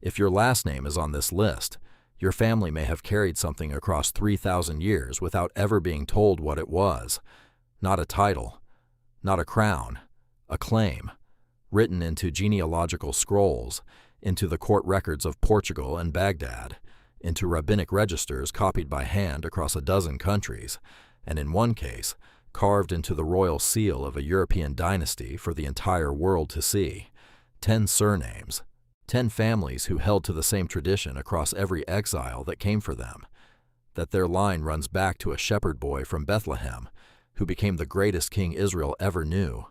If your last name is on this list, your family may have carried something across 3,000 years without ever being told what it was. Not a title, not a crown, a claim, written into genealogical scrolls, into the court records of Portugal and Baghdad, into rabbinic registers copied by hand across a dozen countries, and in one case, carved into the royal seal of a European dynasty for the entire world to see. 10 surnames, 10 families who held to the same tradition across every exile that came for them, that their line runs back to a shepherd boy from Bethlehem who became the greatest king Israel ever knew.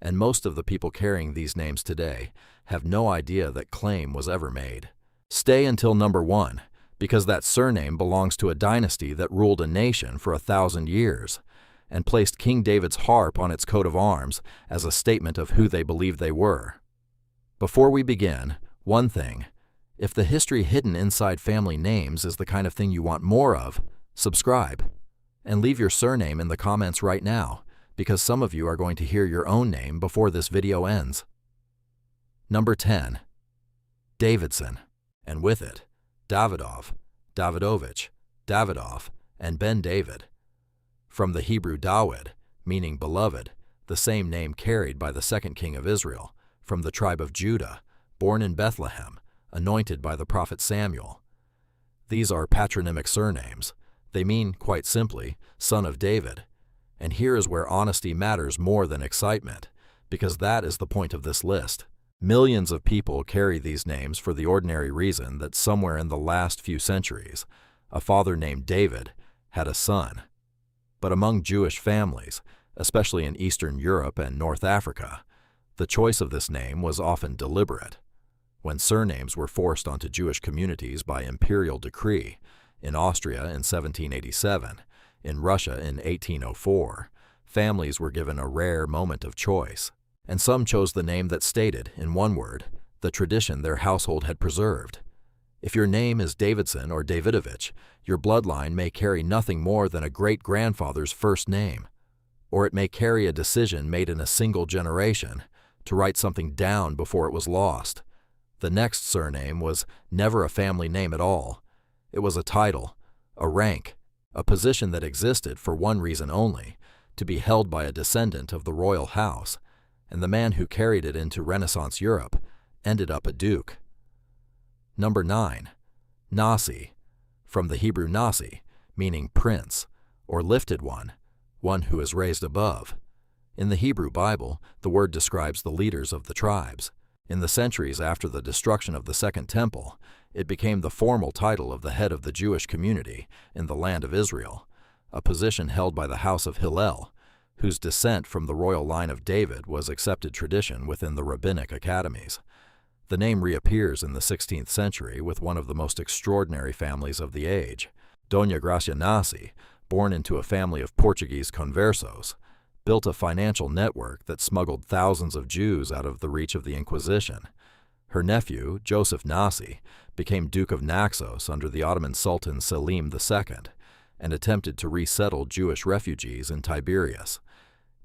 And most of the people carrying these names today have no idea that claim was ever made. Stay until number 1, because that surname belongs to a dynasty that ruled a nation for 1,000 years and placed King David's harp on its coat of arms as a statement of who they believed they were. Before we begin, one thing: if the history hidden inside family names is the kind of thing you want more of, subscribe and leave your surname in the comments right now, because some of you are going to hear your own name before this video ends. Number 10. Davidson, and with it, Davidov, Davidovich, Davidoff, and Ben David. From the Hebrew Dawid, meaning beloved, the same name carried by the second king of Israel, from the tribe of Judah, born in Bethlehem, anointed by the prophet Samuel. These are patronymic surnames. They mean, quite simply, son of David. And here is where honesty matters more than excitement, because that is the point of this list. Millions of people carry these names for the ordinary reason that somewhere in the last few centuries, a father named David had a son. But among Jewish families, especially in Eastern Europe and North Africa, the choice of this name was often deliberate. When surnames were forced onto Jewish communities by imperial decree, in Austria in 1787, in Russia in 1804, families were given a rare moment of choice, and some chose the name that stated, in one word, the tradition their household had preserved. If your name is Davidson or Davidovich, your bloodline may carry nothing more than a great-grandfather's first name, or it may carry a decision made in a single generation to write something down before it was lost. The next surname was never a family name at all. It was a title, a rank, a position that existed for one reason only, to be held by a descendant of the royal house, and the man who carried it into Renaissance Europe ended up a duke. Number 9. Nasi, from the Hebrew Nasi, meaning prince, or lifted one who is raised above. In the Hebrew Bible, the word describes the leaders of the tribes. In the centuries after the destruction of the Second Temple, it became the formal title of the head of the Jewish community in the land of Israel, a position held by the house of Hillel, whose descent from the royal line of David was accepted tradition within the rabbinic academies. The name reappears in the 16th century with one of the most extraordinary families of the age. Dona Gracia Nasi, born into a family of Portuguese conversos, built a financial network that smuggled thousands of Jews out of the reach of the Inquisition. Her nephew, Joseph Nasi, became Duke of Naxos under the Ottoman Sultan Selim II and attempted to resettle Jewish refugees in Tiberias.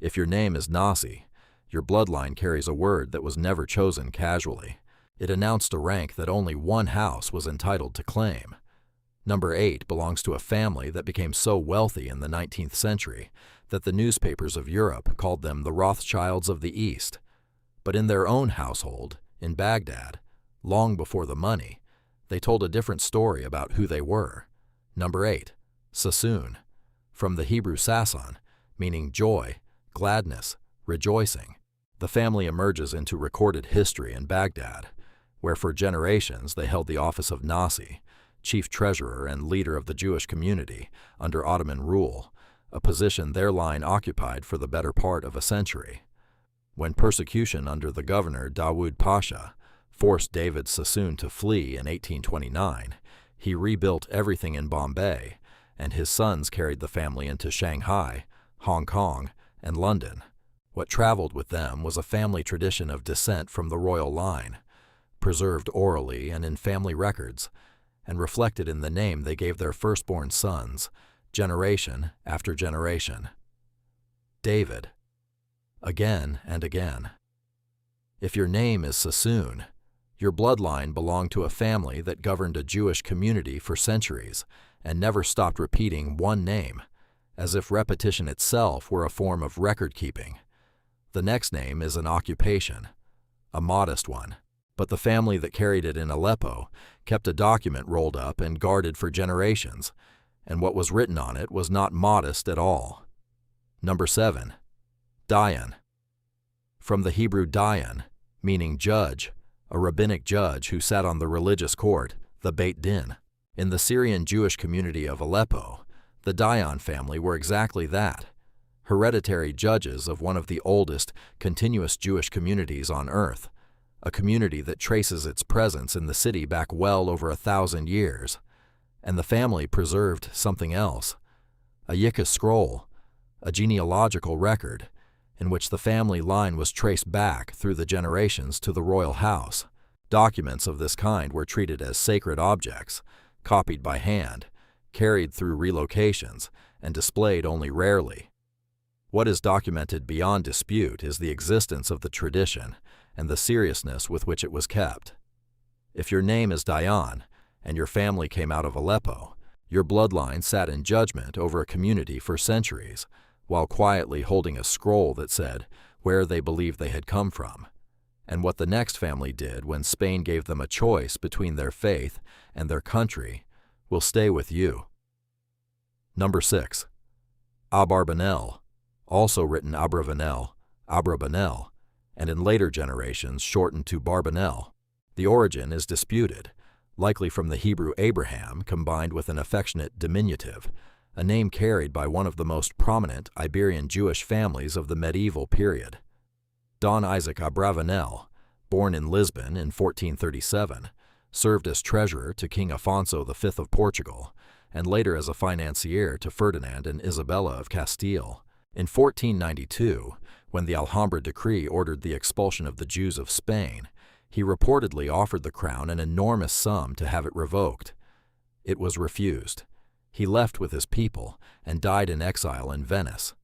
If your name is Nasi, your bloodline carries a word that was never chosen casually. It announced a rank that only one house was entitled to claim. Number 8 belongs to a family that became so wealthy in the 19th century that the newspapers of Europe called them the Rothschilds of the East. But in their own household, in Baghdad, long before the money, they told a different story about who they were. Number 8, Sassoon, from the Hebrew Sasson, meaning joy, gladness, rejoicing. The family emerges into recorded history in Baghdad, where for generations they held the office of Nasi, chief treasurer and leader of the Jewish community under Ottoman rule, a position their line occupied for the better part of a century. When persecution under the governor Dawood Pasha forced David Sassoon to flee in 1829, he rebuilt everything in Bombay, and his sons carried the family into Shanghai, Hong Kong, and London. What traveled with them was a family tradition of descent from the royal line, preserved orally and in family records, and reflected in the name they gave their firstborn sons, generation after generation. David. Again and again. If your name is Sassoon, Your bloodline belonged to a family that governed a Jewish community for centuries and never stopped repeating one name, as if repetition itself were a form of record-keeping. The next name is an occupation, a modest one, but the family that carried it in Aleppo kept a document rolled up and guarded for generations, and what was written on it was not modest at all. Number 7. Dayan. From the Hebrew dayan, meaning judge, a rabbinic judge who sat on the religious court, the Beit Din. In the Syrian Jewish community of Aleppo, the Dayan family were exactly that, hereditary judges of one of the oldest, continuous Jewish communities on earth, a community that traces its presence in the city back well over 1,000 years. And the family preserved something else, a Yikas scroll, a genealogical record, in which the family line was traced back through the generations to the royal house. Documents of this kind were treated as sacred objects, copied by hand, carried through relocations, and displayed only rarely. What is documented beyond dispute is the existence of the tradition and the seriousness with which it was kept. If your name is Dayan, and your family came out of Aleppo, your bloodline sat in judgment over a community for centuries, while quietly holding a scroll that said where they believed they had come from, and what the next family did when Spain gave them a choice between their faith and their country will stay with you. Number 6. Abarbanel, also written Abravanel, and in later generations shortened to Barbanel. The origin is disputed, likely from the Hebrew Abraham combined with an affectionate diminutive, a name carried by one of the most prominent Iberian Jewish families of the medieval period. Don Isaac Abravanel, born in Lisbon in 1437, served as treasurer to King Afonso V of Portugal, and later as a financier to Ferdinand and Isabella of Castile. In 1492, when the Alhambra decree ordered the expulsion of the Jews of Spain, he reportedly offered the crown an enormous sum to have it revoked. It was refused. He left with his people and died in exile in Venice.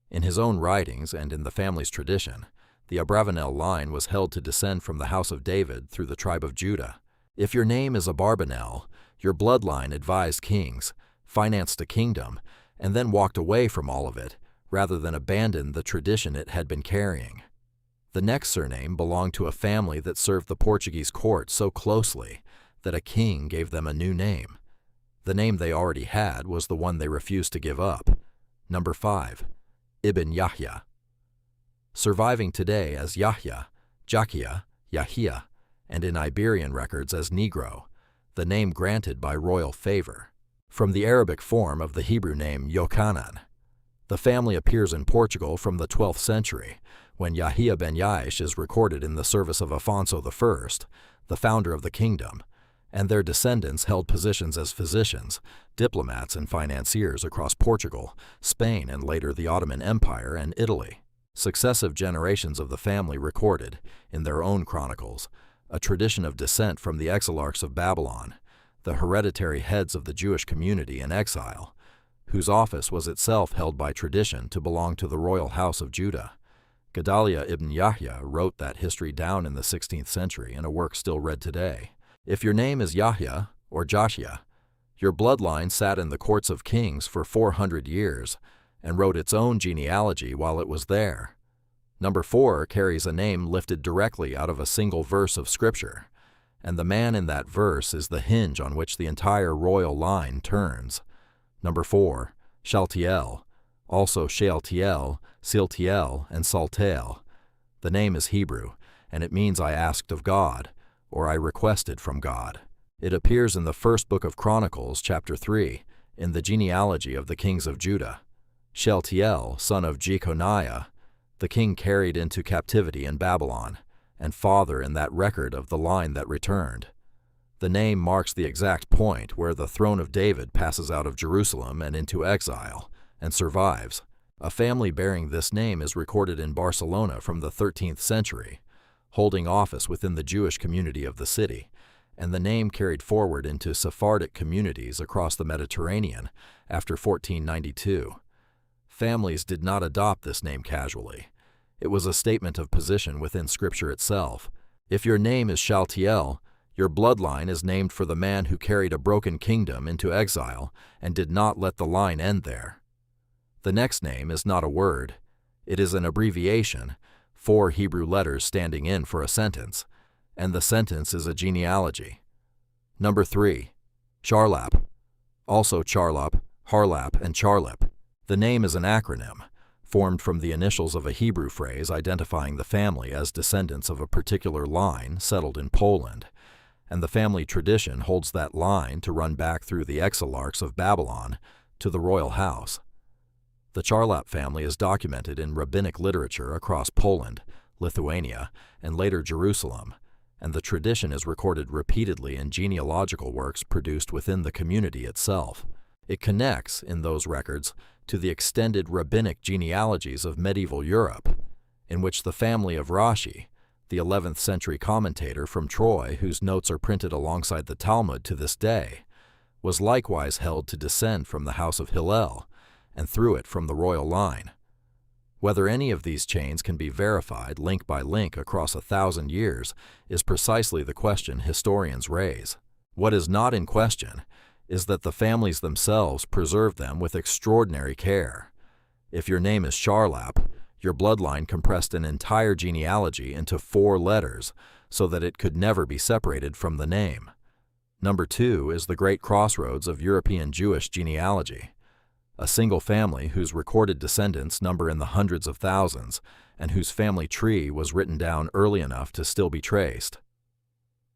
In his own writings and in the family's tradition, the Abravanel line was held to descend from the house of David through the tribe of Judah. If your name is Abarbanel, your bloodline advised kings, financed a kingdom, and then walked away from all of it, rather than abandon the tradition it had been carrying. The next surname belonged to a family that served the Portuguese court so closely that a king gave them a new name. The name they already had was the one they refused to give up. Number 5. Ibn Yahya. Surviving today as Yahya, Jakia, Yahia, and in Iberian records as Negro, the name granted by royal favor. From the Arabic form of the Hebrew name Yochanan. The family appears in Portugal from the 12th century, when Yahya ben Yaish is recorded in the service of Afonso I, the founder of the kingdom, and their descendants held positions as physicians, diplomats, and financiers across Portugal, Spain, and later the Ottoman Empire and Italy. Successive generations of the family recorded, in their own chronicles, a tradition of descent from the exilarchs of Babylon, the hereditary heads of the Jewish community in exile, whose office was itself held by tradition to belong to the royal house of Judah. Gedaliah ibn Yahya wrote that history down in the 16th century in a work still read today. If your name is Yahya or Joshua, your bloodline sat in the courts of kings for 400 years and wrote its own genealogy while it was there. Number 4 carries a name lifted directly out of a single verse of Scripture, and the man in that verse is the hinge on which the entire royal line turns. Number 4, Shaltiel, also Shealtiel, Siltiel, and Saltel. The name is Hebrew, and it means I asked of God, or I requested from God. It appears in the first book of Chronicles, chapter 3, in the genealogy of the kings of Judah. Shealtiel, son of Jeconiah, the king carried into captivity in Babylon, and father in that record of the line that returned. The name marks the exact point where the throne of David passes out of Jerusalem and into exile, and survives. A family bearing this name is recorded in Barcelona from the 13th century, holding office within the Jewish community of the city, and the name carried forward into Sephardic communities across the Mediterranean after 1492. Families did not adopt this name casually. It was a statement of position within Scripture itself, If your name is Shaltiel, your bloodline is named for the man who carried a broken kingdom into exile and did not let the line end there. The next name is not a word. It is an abbreviation, 4 Hebrew letters standing in for a sentence, and the sentence is a genealogy. Number 3. Charlap. Also Charlap, Harlap, and Charlip. The name is an acronym, formed from the initials of a Hebrew phrase identifying the family as descendants of a particular line settled in Poland, and the family tradition holds that line to run back through the exilarchs of Babylon to the royal house. The Charlap family is documented in rabbinic literature across Poland, Lithuania, and later Jerusalem, and the tradition is recorded repeatedly in genealogical works produced within the community itself. It connects, in those records, to the extended rabbinic genealogies of medieval Europe, in which the family of Rashi, the 11th century commentator from Troy whose notes are printed alongside the Talmud to this day, was likewise held to descend from the house of Hillel, and through it from the royal line. Whether any of these chains can be verified link by link across 1,000 years is precisely the question historians raise. What is not in question is that the families themselves preserved them with extraordinary care. If your name is Charlap, your bloodline compressed an entire genealogy into 4 letters so that it could never be separated from the name. Number 2 is the great crossroads of European Jewish genealogy. A single family whose recorded descendants number in the hundreds of thousands and whose family tree was written down early enough to still be traced.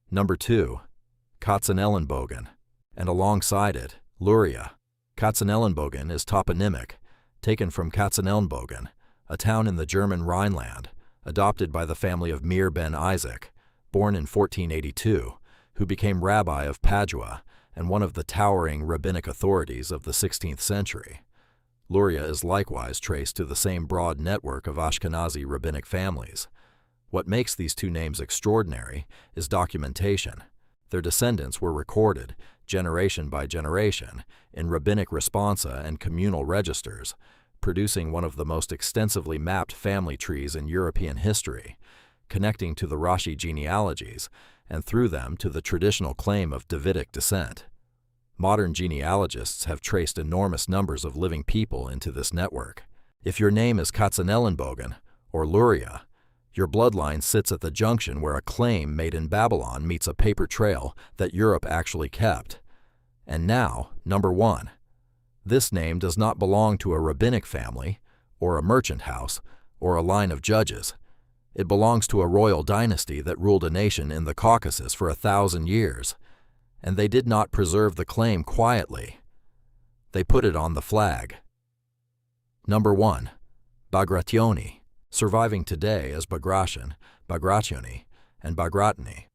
Number 2, Katzenelnbogen, and alongside it, Luria. Katzenelnbogen is toponymic, taken from Katzenelnbogen, a town in the German Rhineland, adopted by the family of Mir ben Isaac, born in 1482, who became rabbi of Padua and one of the towering rabbinic authorities of the 16th century. Luria is likewise traced to the same broad network of Ashkenazi rabbinic families. What makes these 2 names extraordinary is documentation. Their descendants were recorded, generation by generation, in rabbinic responsa and communal registers, producing one of the most extensively mapped family trees in European history, connecting to the Rashi genealogies, and through them to the traditional claim of Davidic descent. Modern genealogists have traced enormous numbers of living people into this network. If your name is Katzenelnbogen, or Luria, your bloodline sits at the junction where a claim made in Babylon meets a paper trail that Europe actually kept. And now, number 1. This name does not belong to a rabbinic family, or a merchant house, or a line of judges. It belongs to a royal dynasty that ruled a nation in the Caucasus for 1,000 years, and they did not preserve the claim quietly. They put it on the flag. Number 1. Bagrationi, surviving today as Bagration, Bagrationi, and Bagratini.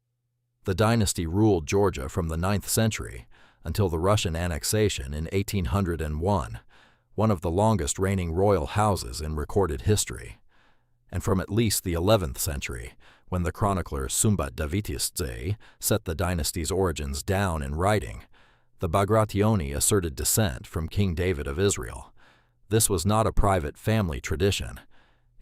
The dynasty ruled Georgia from the 9th century until the Russian annexation in 1801, one of the longest reigning royal houses in recorded history, and from at least the 11th century, when the chronicler Sumbat Davitisztse set the dynasty's origins down in writing. The Bagrationi asserted descent from King David of Israel. This was not a private family tradition.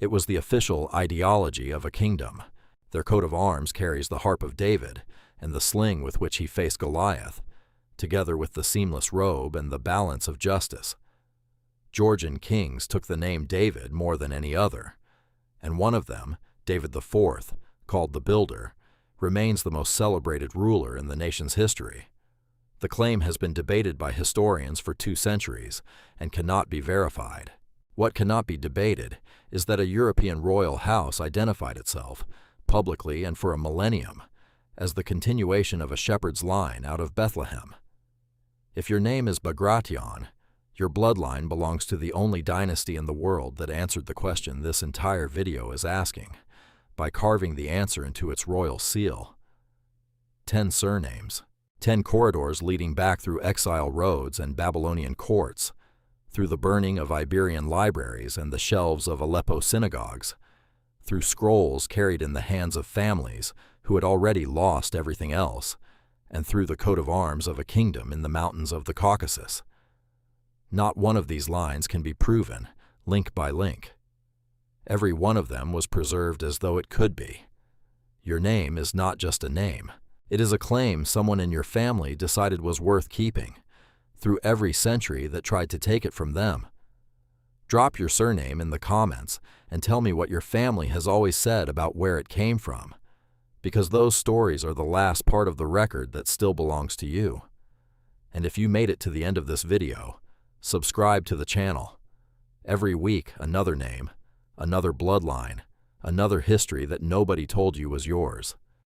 It was the official ideology of a kingdom. Their coat of arms carries the harp of David and the sling with which he faced Goliath, together with the seamless robe and the balance of justice. Georgian kings took the name David more than any other, and one of them, David IV, called the Builder, remains the most celebrated ruler in the nation's history. The claim has been debated by historians for 2 centuries and cannot be verified. What cannot be debated is that a European royal house identified itself, publicly and for a millennium, as the continuation of a shepherd's line out of Bethlehem. If your name is Bagration, your bloodline belongs to the only dynasty in the world that answered the question this entire video is asking, by carving the answer into its royal seal. 10 surnames, 10 corridors leading back through exile roads and Babylonian courts, through the burning of Iberian libraries and the shelves of Aleppo synagogues, through scrolls carried in the hands of families who had already lost everything else, and through the coat of arms of a kingdom in the mountains of the Caucasus. Not one of these lines can be proven, link by link. Every one of them was preserved as though it could be. Your name is not just a name. It is a claim someone in your family decided was worth keeping, through every century that tried to take it from them. Drop your surname in the comments and tell me what your family has always said about where it came from, because those stories are the last part of the record that still belongs to you. And if you made it to the end of this video, subscribe to the channel. Every week, another name, another bloodline, another history that nobody told you was yours.